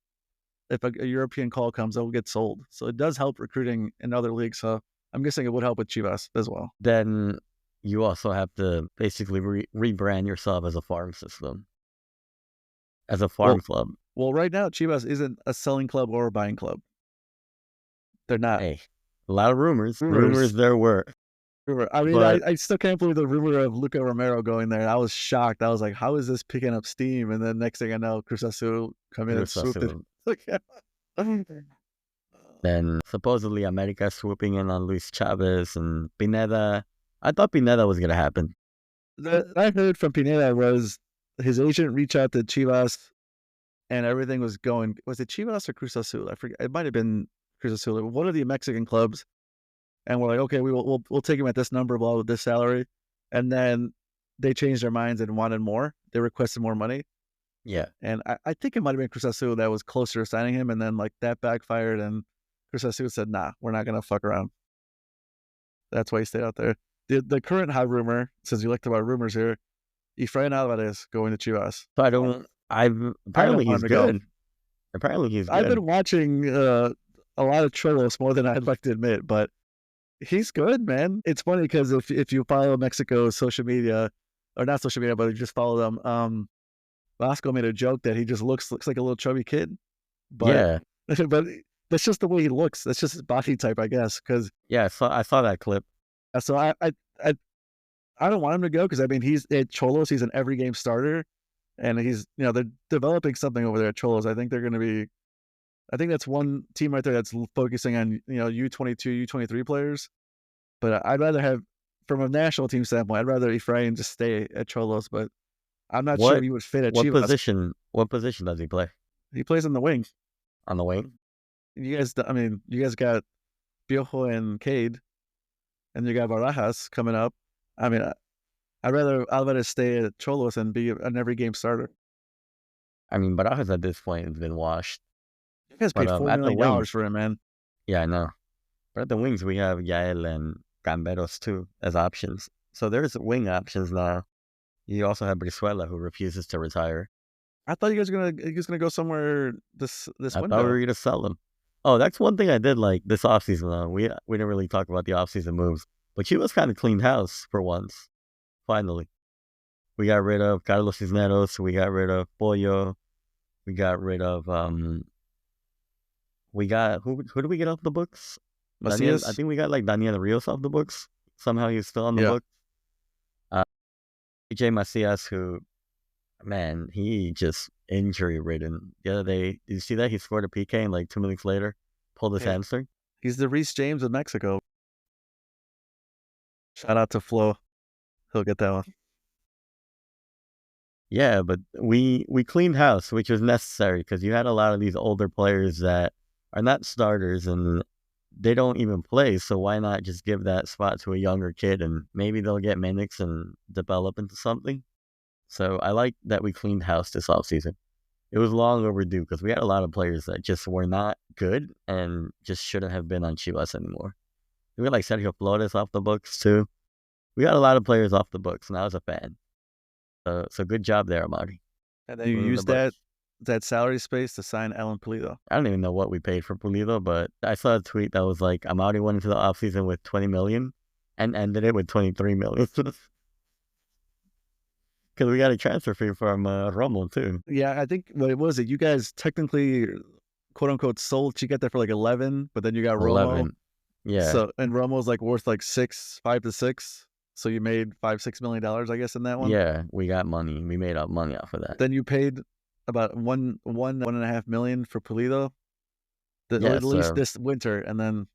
if a European call comes, they'll get sold. So it does help recruiting in other leagues. So I'm guessing it would help with Chivas as well. Then you also have to basically rebrand yourself as a farm system, as a farm Well, club. well, right now Chivas isn't a selling club or a buying club. They're not. Hey, a lot of rumors. Rumors Rumors. there were. I mean, But I still can't believe the rumor of Luca Romero going there. I was shocked. I was like, how is this picking up steam? And then next thing I know, Cruz Azul come in and Cruz swooped it. Azul. Like, Then supposedly America swooping in on Luis Chavez and Pineda. I thought Pineda was gonna happen. that I heard from Pineda was his agent reached out to Chivas and everything was going. Was it Chivas or Cruz Azul? I forget. It might have been Cruz Azul. One of the Mexican clubs. And we're like, okay, we'll take him at this number, blah, with this salary. And then they changed their minds and wanted more. They requested more money. Yeah. And I think it might have been Cruz Azul that was closer to signing him. And then like that backfired and Cruz Azul said, nah, we're not going to fuck around. That's why he stayed out there. The current hot rumor, since you like to about rumors here, Efrain Alvarez going to Chivas. So I don't. I don't Apparently want he's him to go. good. Apparently he's I've good. been watching a lot of Cholos more than I'd like to admit, but he's good, man. It's funny because if you follow Mexico's social media, or not social media, but you just follow them, Vasco made a joke that he just looks like a little chubby kid, but Yeah. but that's just the way he looks. That's just his body type, I guess. Because Yeah. I saw that clip. so I I don't want him to go because I mean he's at Cholos. He's an every game starter, and he's they're developing something over there at Cholos. I think they're going to be. I think that's one team right there that's focusing on U22, U23 players. But I'd rather have, from a national team standpoint, I'd rather Efrain just stay at Cholos. But I'm not sure What he would fit at what Chivas. position? What position does he play? He plays on the wing. On the wing? You guys, I mean, you guys got Piojo and Cade, and you got Barajas coming up. I mean, I'd rather Alvarez stay at Cholos and be an every game starter. I mean, Barajas at this point has been washed. You guys But paid $4 at the million wings, for him, man. yeah, I know. But at the wings, we have Yael and Gamberos too as options. So there's wing options now. You also have Brizuela, who refuses to retire. I thought you guys were gonna go somewhere this I thought we window. were going to sell him. Oh, that's one thing I did like this offseason, though. We didn't really talk about the offseason moves, but she was kind of cleaned house for once. Finally. We got rid of Carlos Cisneros. We got rid of Pollo. We got rid of, we got, who did we get off the books? Daniel, I Macias. think we got like Daniel Rios off the books. Somehow he's still on the Yeah. book. AJ Macias, who, man, he just injury ridden. The other day, did you see that? He scored a PK and like 2 minutes later, pulled his Hey. hamstring. He's the Reese James of Mexico. Shout out to Flo. He'll get that one. Yeah, but we cleaned house, which was necessary because you had a lot of these older players that are not starters and they don't even play. So why not just give that spot to a younger kid and maybe they'll get minutes and develop into something? So I like that we cleaned house this offseason. It was long overdue because we had a lot of players that just were not good and just shouldn't have been on Chivas anymore. We got like Sergio Flores off the books too. We got a lot of players off the books, and I was a fan. So good job there, Amari. And then you use But that salary space to sign Alan Pulido. I don't even know what we paid for Pulido, but I saw a tweet that was like, I'm already went into the offseason with 20 million and ended it with 23 million. Because we got a transfer fee from Romo too. Yeah, I think what was it? You guys technically, quote unquote, sold Chiquete for like 11, but then you got Romo. 11. Yeah. So and Romo's like worth like 5 to 6. So you made $5-6 million, I guess, in that one. Yeah, we got money. We made up money off of that. Then you paid about 1.5 million for Pulido, at least this winter, and then,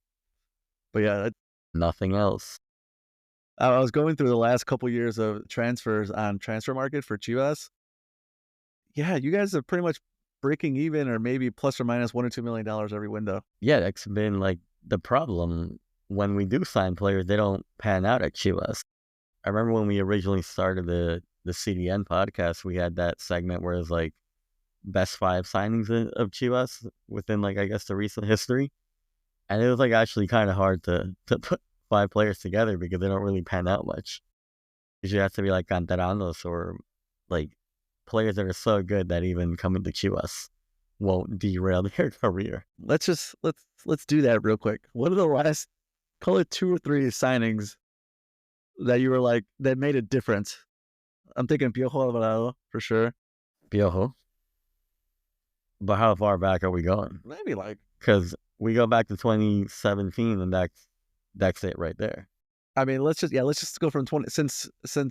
but yeah, nothing else. I was going through the last couple years of transfers on Transfer Market for Chivas. Yeah, you guys are pretty much breaking even, or maybe plus or minus $1 or $2 million every window. Yeah, that's been like the problem. When we do sign players, they don't pan out at Chivas. I remember when we originally started the CDN podcast, we had that segment where it was like best 5 signings of Chivas within like, I guess, the recent history. And it was like actually kind of hard to put 5 players together because they don't really pan out much. Usually have to be like canteranos or like players that are so good that even coming to Chivas won't derail their career. Let's do that real quick. What are the last, call it 2 or 3 signings that you were like, that made a difference? I'm thinking Piojo Alvarado for sure. Piojo? But how far back are we going? Maybe like, because we go back to 2017 and that's it right there. I mean, let's just go from since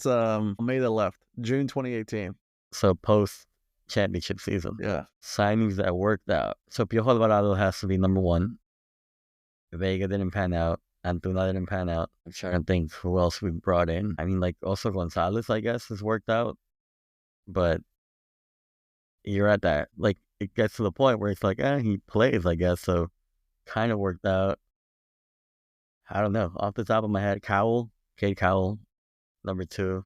Almeida left, June 2018. So post championship season. Yeah. Signings that worked out. So Piojo Alvarado has to be number 1. Vega didn't pan out. Antuna didn't pan out. I'm trying to think who else we brought in. I mean, like also Gonzalez, I guess, has worked out. But you're at that, like, it gets to the point where it's like, he plays, I guess. So kind of worked out. I don't know. Off the top of my head, Cade Cowell, number 2.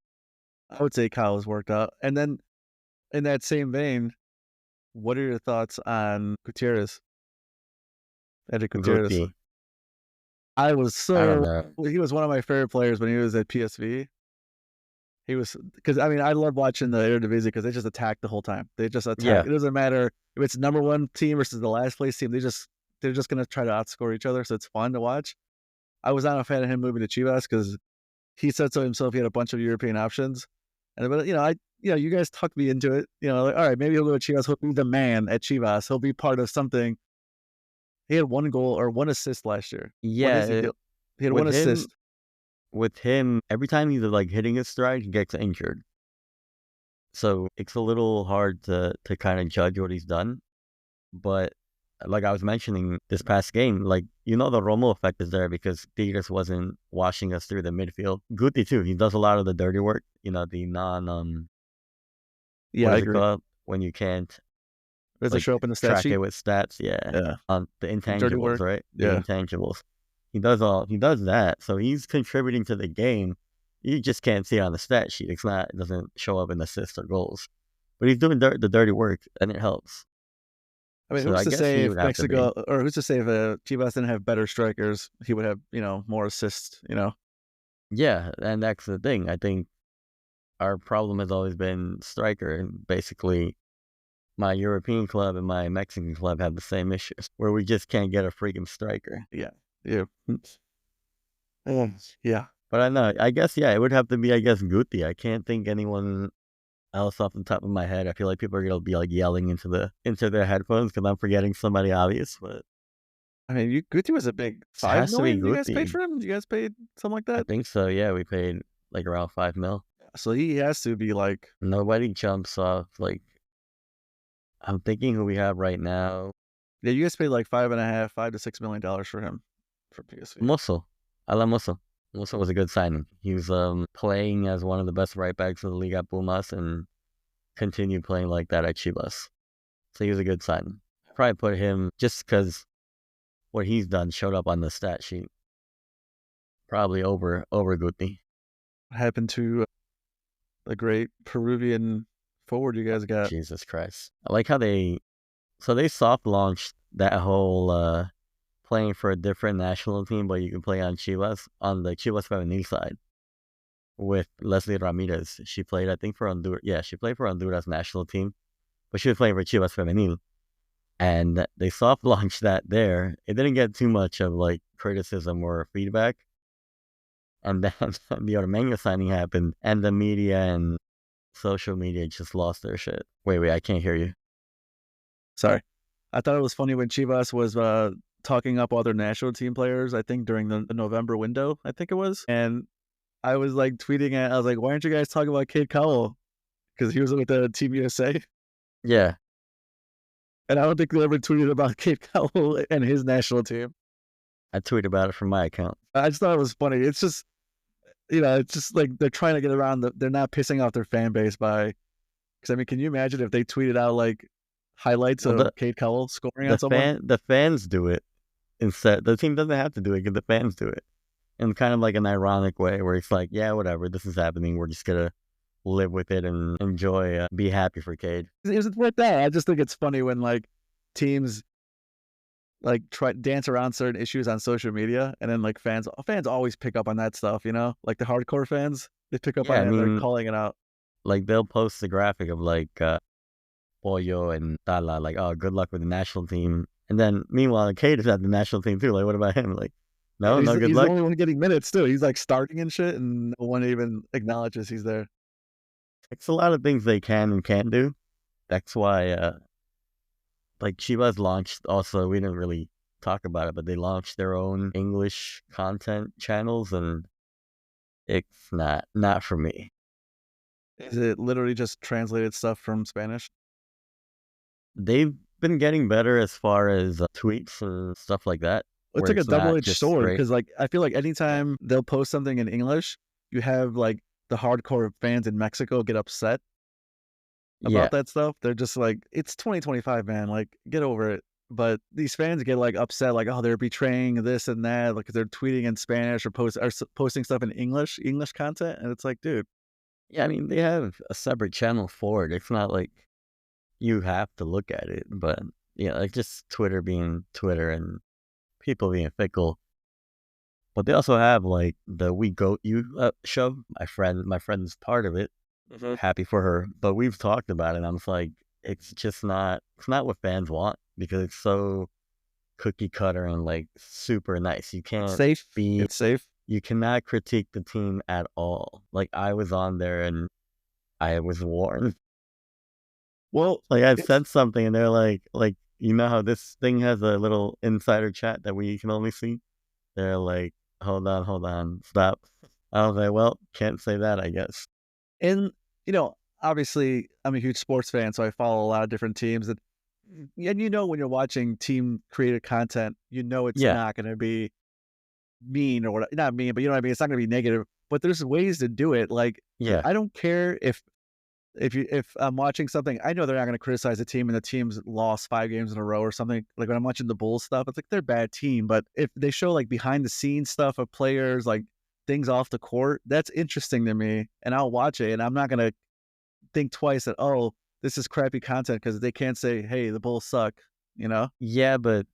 I would say Kyle's worked out. And then in that same vein, what are your thoughts on Gutierrez? Edric Gutierrez. Guti. I don't know. He was one of my favorite players when he was at PSV. He was, because I mean, I love watching the Eredivisie because they just attack the whole time. They just attack. Yeah. It doesn't matter if it's number 1 team versus the last place team. They're just going to try to outscore each other. So it's fun to watch. I was not a fan of him moving to Chivas because he said so himself. He had a bunch of European options, but you guys talked me into it. Like, all right, maybe he'll go to Chivas. He'll be the man at Chivas. He'll be part of something. He had 1 goal or 1 assist last year. Yeah, he had 1 assist. With him, every time he's like hitting his stride, he gets injured. So it's a little hard to kind of judge what he's done. But like I was mentioning this past game, like, the Romo effect is there because Tigres wasn't washing us through the midfield. Guti too. He does a lot of the dirty work. The non Yeah, I agree. When you can't. Does it show up in the stat track sheet? it with stats, yeah. On the intangibles, right? Yeah. The intangibles. He does that. So he's contributing to the game. You just can't see it on the stat sheet. It doesn't show up in assists or goals. But he's doing the dirty work, and it helps. I mean, who's to say if Mexico, or who's to say if Chivas didn't have better strikers, he would have, more assists, Yeah, and that's the thing. I think our problem has always been striker, and basically my European club and my Mexican club have the same issues, where we just can't get a freaking striker. Yeah. Yeah. But I know, I guess, it would have to be, Guti. I can't think anyone else off the top of my head. I feel like people are going to be like yelling into their headphones because I'm forgetting somebody obvious. But I mean, Guti was a big $5 million you guys paid for him? You guys paid something like that? I think so, yeah. We paid like around $5 million. So he has to be like... Nobody jumps off. Like, I'm thinking who we have right now. Yeah, you guys paid like $5 to $6 million for him for PSV. Mosso. Alan Mosso. Mosso was a good signing. He was playing as one of the best right backs of the league at Pumas and continued playing like that at Chivas. So he was a good signing. Probably put him, just because what he's done showed up on the stat sheet, probably over Guti. What happened to the great Peruvian forward you guys got? Jesus Christ. I like how they soft launched that whole playing for a different national team, but you can play on the Chivas Femenil side with Leslie Ramirez. She played, I think, for Honduras. Yeah, she played for Honduras national team. but she was playing for Chivas Femenil. And they soft launched that there. It didn't get too much of like criticism or feedback. And then the Ormeño signing happened, and the media and social media just lost their shit. Wait, I can't hear you. Sorry. I thought it was funny when Chivas was talking up other national team players, I think during the November window, I think it was. And I was like tweeting at, I was like, why aren't you guys talking about Cade Cowell? Because he was with the Team USA. Yeah, And I don't think they ever tweeted about Cade Cowell and his national team. I tweet about it from my account. I just thought it was funny. It's just, it's just like they're trying to get around. They're not pissing off their fan base by, because I mean, can you imagine if they tweeted out like highlights Well, of Cade Cowell scoring on someone? the fans do it instead. The team doesn't have to do it because the fans do it in kind of like an ironic way where it's like, yeah, whatever, this is happening. We're just gonna live with it and enjoy, be happy for Cade. It's like that. I just think it's funny when like teams like try dance around certain issues on social media, and then like fans always pick up on that stuff. Like the hardcore fans, they pick up Yeah, on I it and they're mean, calling it out. like they'll post the graphic of like Pollo and Tala, like, oh, good luck with the national team. And then meanwhile, Cade is at the national team too. Like, what about him? Like, no, He's, no good he's the luck. only one getting minutes too. He's like starting and shit, and no one even acknowledges he's there. It's a lot of things they can and can't do. That's why, like Chivas launched. Also, we didn't really talk about it, but they launched their own English content channels, and it's not for me. Is it literally just translated stuff from Spanish? They've been getting better as far as tweets and stuff like that, It's where like a it's not double-edged just sword straight. because like I feel like anytime they'll post something in English, you have like the hardcore fans in Mexico get upset Yeah, about that stuff. They're just like, it's 2025, man. Like, get over it. But these fans get like upset, like, oh, they're betraying this and that, like, 'cause they're tweeting in Spanish or posting stuff in English content, and it's like, dude, yeah. I mean, they have a separate channel for it. It's not like you have to look at it, but yeah, like just Twitter being Twitter and people being fickle. But they also have like the We Goat You show. My friend's part of it. Happy for her, but we've talked about it. And I'm just like, it's just not. It's not what fans want because it's so cookie cutter and like super nice. You it's can't safe. be. It's safe. You cannot critique the team at all. Like I was on there and I was warned. Well, Like I it's said something and they're like you know how this thing has a little insider chat that we can only see. They're like, hold on, stop. I was like, well, can't say that, I guess. and obviously, I'm a huge sports fan, so I follow a lot of different teams, and when you're watching team created content, it's Yeah, not going to be mean or what, not mean, but you know what I mean. It's not going to be negative, but there's ways to do it. Like, yeah, I don't care if I'm watching something, I know they're not going to criticize the team and the team's lost 5 games in a row or something. Like when I'm watching the Bulls stuff, it's like they're a bad team. But if they show like behind the scenes stuff of players, like things off the court, that's interesting to me, and I'll watch it. And I'm not going to think twice that, oh, this is crappy content because they can't say, hey, the Bulls suck. You know? yeah, but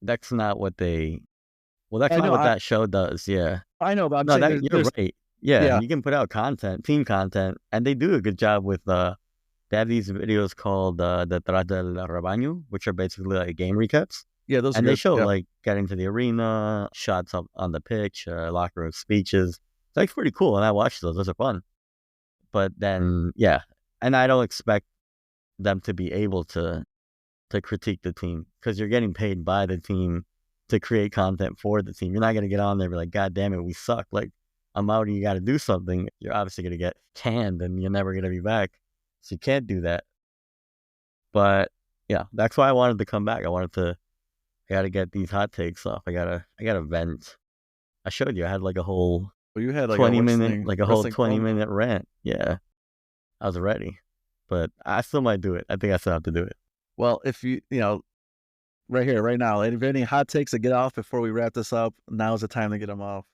that's not what they. Well, that's I not know, what that show does. Yeah, I know, but I'm no, saying that you're there's right. Yeah, yeah, you can put out content, team content, and they do a good job with. They have these videos called Detrás del Rebaño, which are basically like game recaps. yeah, those are And they good. show Yeah. like getting to the arena, shots up on the pitch, locker room speeches. It's like pretty cool, and I watch those. Those are fun. But then, yeah, and I don't expect them to be able to critique the team because you're getting paid by the team to create content for the team. You're not gonna get on there and be like, God damn it, we suck. Like I'm out and you got to do something. You're obviously gonna get canned, and you're never gonna be back. So you can't do that. But yeah, that's why I wanted to come back. I gotta get these hot takes off. I gotta vent. I showed you. I had like a whole Well, you had like a 20-minute, wrestling promo. rant. Yeah, I was ready, but I still might do it. I think I still have to do it. Well, if right here, right now, if any hot takes to get off before we wrap this up, now's the time to get them off.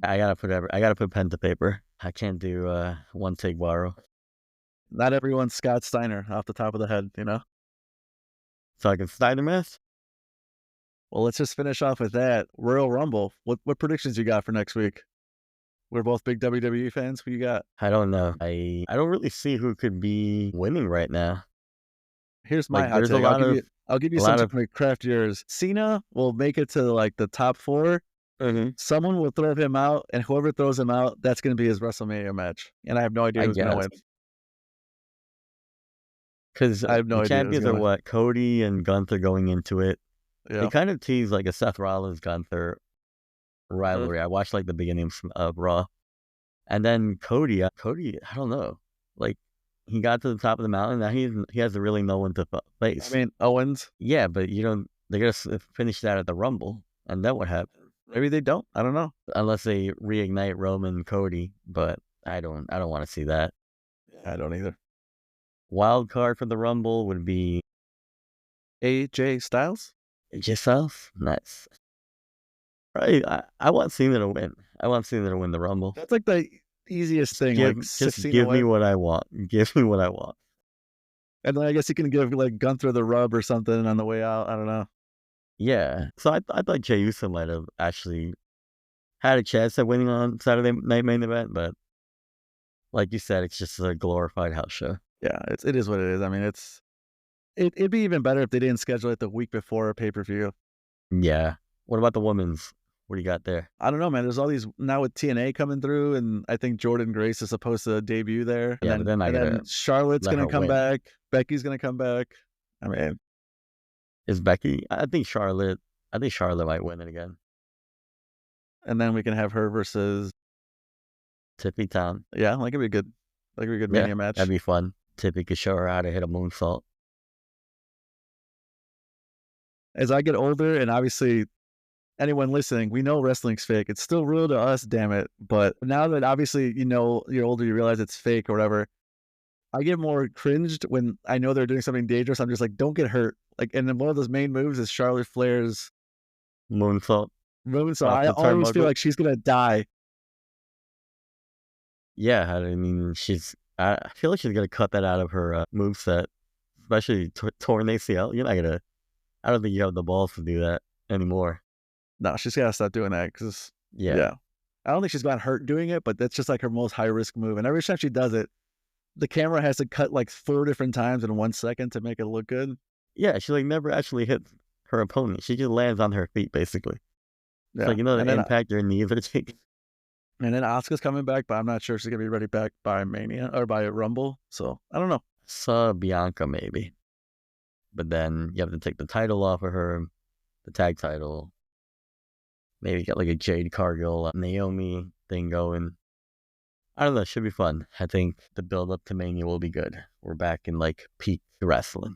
I gotta put pen to paper. I can't do one take borrow. Not everyone's Scott Steiner off the top of the head. So I can Snyder math. Well, let's just finish off with that. Royal Rumble. What predictions you got for next week? We're both big WWE fans. Who you got? I don't know. I don't really see who could be winning right now. Here's my Like, hot there's a take. lot of I'll give you a some lot time of. to craft yours. Cena will make it to like the top 4. Mhm. Someone will throw him out, and whoever throws him out, that's going to be his WrestleMania match. And I have no idea I who's going to guess win. because I have no the idea who's champions going are to win. what Cody and Gunther going into it. They Yeah. kind of tease like a Seth Rollins Gunther rivalry. I watched like the beginning of Raw, and then Cody. Cody, I don't know. Like he got to the top of the mountain. Now he has really no one to face. I mean, Owens. Yeah, but you don't. They're gonna finish that at the Rumble, and then what happens? Maybe they don't. I don't know. Unless they reignite Roman and Cody, but I don't want to see that. I don't either. Wild card for the Rumble would be AJ Styles? yourself. Nice. Right. I want Cena to win. I want Cena to win the Rumble. That's like the easiest thing. Like, Just Cena give me win. what I want. Give me what I want. And then I guess you can give like Gunther the rub or something on the way out. I don't know. Yeah. So I thought Jey Uso might have actually had a chance at winning on Saturday Night Main Event, but like you said, it's just a glorified house show. Yeah, it is what it is. I mean, it'd be even better if they didn't schedule it the week before a pay-per-view. Yeah. What about the women's? What do you got there? I don't know, man. There's all these now with TNA coming through, and I think Jordan Grace is supposed to debut there. Yeah, but then I gotta then Charlotte's let gonna her come win. back. Becky's gonna come back. I mean, Is Becky? I think Charlotte might win it again. and then we can have her versus Tippy Town. yeah, like it'd be good. Like a good Yeah, Mania match. that'd be fun. Tippy could show her how to hit a moonsault. As I get older, and obviously anyone listening, we know wrestling's fake. It's still real to us, damn it. But now that obviously you know you're older, you realize it's fake or whatever. I get more cringed when I know they're doing something dangerous. I'm just like, don't get hurt. Like, and then one of those main moves is Charlotte Flair's Moonsault. move. So Off I the always feel turnbuckle? like she's gonna die. Yeah, I mean, I feel like she's gonna cut that out of her moveset, especially torn ACL. You're not gonna. I don't think you have the balls to do that anymore. No, she's gotta stop doing that because Yeah. I don't think she's gotten hurt doing it, but that's just like her most high risk move. And every time she does it, the camera has to cut like 4 different times in 1 second to make it look good. Yeah, she like never actually hits her opponent. She just lands on her feet basically. Yeah. Like, you know, and the then impact your knees are taking. Asuka's coming back, but I'm not sure she's gonna be ready back by Mania or by Rumble. So I don't know. Saw Bianca maybe, but then you have to take the title off of her, the tag title. Maybe get like a Jade Cargill, Naomi thing going. I don't know. It should be fun. I think the build up to Mania will be good. We're back in like peak wrestling.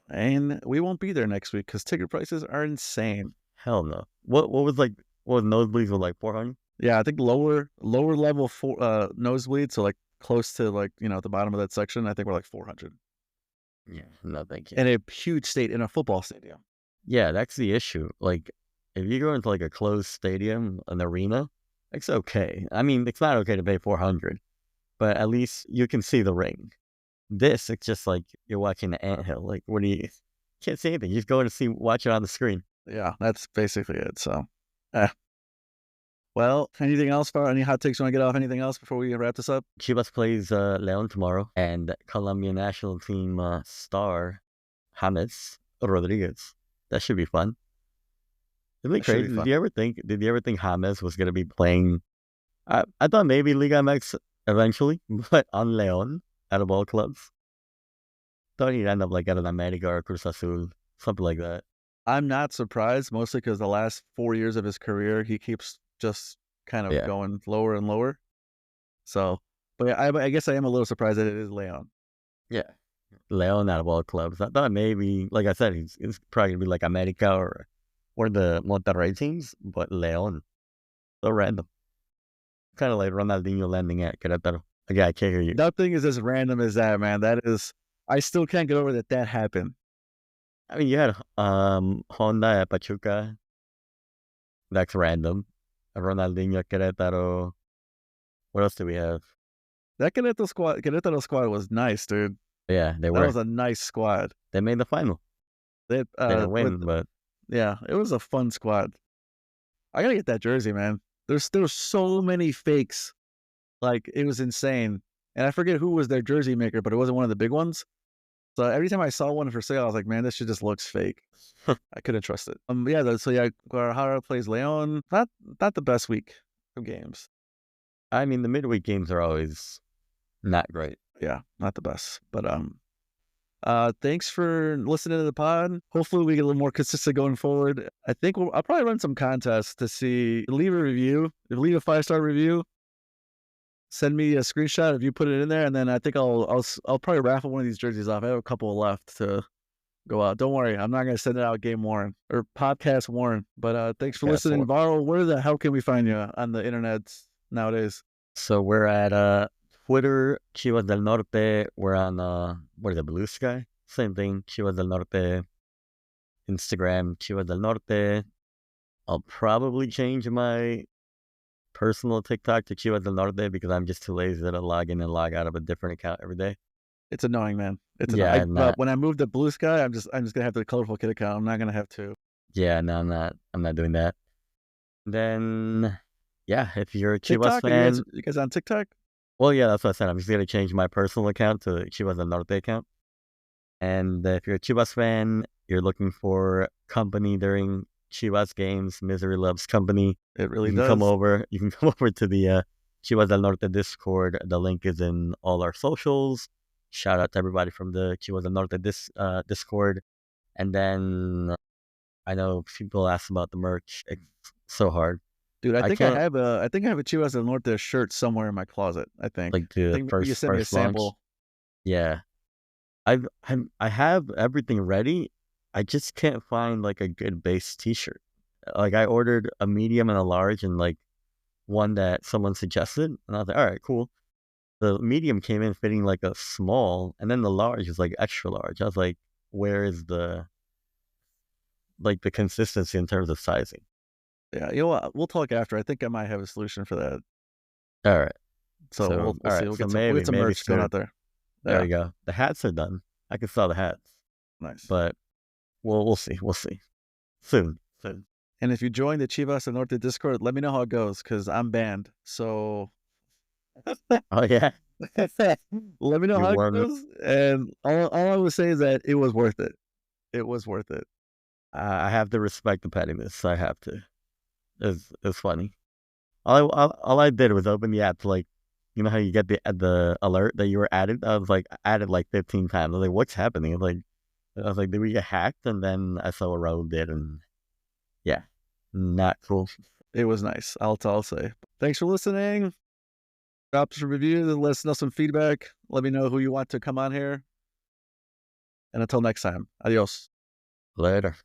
And we won't be there next week because ticket prices are insane. Hell no. What was nosebleeds were like 400? Yeah, I think lower level nosebleed, so like close to like at the bottom of that section. I think we're like 400. Yeah, no, thank you. In a huge state in a football stadium. Yeah, that's the issue. Like, if you go into like a closed stadium, an arena, it's okay. I mean, it's not okay to pay 400, but at least you can see the ring. This, it's just like you're watching an anthill. Like, what do you can't see anything. You just go in and watch it on the screen. Yeah, that's basically it. So, well, anything else? Any hot takes you want to get off? Anything else before we wrap this up? Chivas plays Leon tomorrow, and Colombian national team star James Rodriguez. That should be fun. Isn't it crazy? Did you ever think James was gonna be playing? I thought maybe Liga MX eventually, but on Leon out of all clubs. Thought he'd end up like at an America or Cruz Azul, something like that. I'm not surprised, mostly because the last 4 years of his career, he keeps just kind of going lower and lower. So, but I guess I am a little surprised that it is Leon. Yeah, Leon out of all clubs. I thought maybe, like I said, he's probably gonna be like America or the Monterrey teams, but Leon, so random. Kind of like Ronaldinho landing at Querétaro. Again, I can't hear you. Nothing is as random as that, man. That is, I still can't get over that happened. I mean, you had Honda at Pachuca. That's random. Ronaldinho at Querétaro. What else do we have? That Querétaro squad was nice, dude. Yeah, that was a nice squad. They made the final. They didn't win, but yeah, it was a fun squad. I gotta get that jersey, man. There were so many fakes. Like, it was insane. And I forget who was their jersey maker, but it wasn't one of the big ones. So every time I saw one for sale, I was like, man, this shit just looks fake. I couldn't trust it. Guadalajara plays Leon. Not the best week of games. I mean, the midweek games are always not great. Yeah, not the best. But thanks for listening to the pod. Hopefully we get a little more consistent going forward. I think I'll probably run some contests to see. Leave a review. Leave a 5-star review. Send me a screenshot if you put it in there, and then I think I'll probably raffle one of these jerseys off. I have a couple left to go out. Don't worry, I'm not gonna send it out game worn or podcast worn. But thanks for listening, Varro. Where the hell can we find you on the internet nowadays? So we're at Twitter, Chivas del Norte. We're on what is it, Blue Sky? Same thing, Chivas del Norte. Instagram, Chivas del Norte. I'll probably change my personal TikTok to Chivas del Norte because I'm just too lazy to log in and log out of a different account every day. It's annoying, man. It's annoying. But when I move to Blue Sky, I'm just gonna have the Colorful Kid account. I'm not gonna have to. Yeah, no, I'm not doing that. Then, yeah, if you're a TikTok, Chivas fan, you guys on TikTok? Well, yeah, that's what I said. I'm just gonna change my personal account to Chivas del Norte account. And if you're a Chivas fan, you're looking for company during Chivas games. Misery loves company. It really You does. You can come over to the Chivas del Norte Discord. The link is in all our socials. Shout out to everybody from the Chivas del Norte Discord. And then I know people ask about the merch. It's so hard. Dude, I think I have a Chivas del Norte shirt somewhere in my closet. I think. Like the you sent me a sample. Launch. Yeah. I have everything ready. I just can't find like a good base t-shirt. Like I ordered a medium and a large and like one that someone suggested, and I was like, all right, cool. The medium came in fitting like a small, and then the large is like extra large. I was like, where is the consistency in terms of sizing? Yeah, you know what? We'll talk after. I think I might have a solution for that. All right. So we'll see. We'll get some merch going out there. There you go. The hats are done. I can sell the hats. Nice. But we'll see. We'll see. Soon. And if you join the Chivas del Norte Discord, let me know how it goes because I'm banned. So. Oh yeah. Let me know how it goes. And all I would say is that it was worth it. It was worth it. I have to respect the pettiness. I have to. It's funny. All I did was open the app to like, you know how you get the alert that you were added? I was like added like 15 times. I was like, what's happening? I was like, did we get hacked? And then I saw what Raul did, and yeah, not cool. It was nice. I'll say. Thanks for listening. Drop us a review and let us know some feedback. Let me know who you want to come on here. And until next time, adios. Later.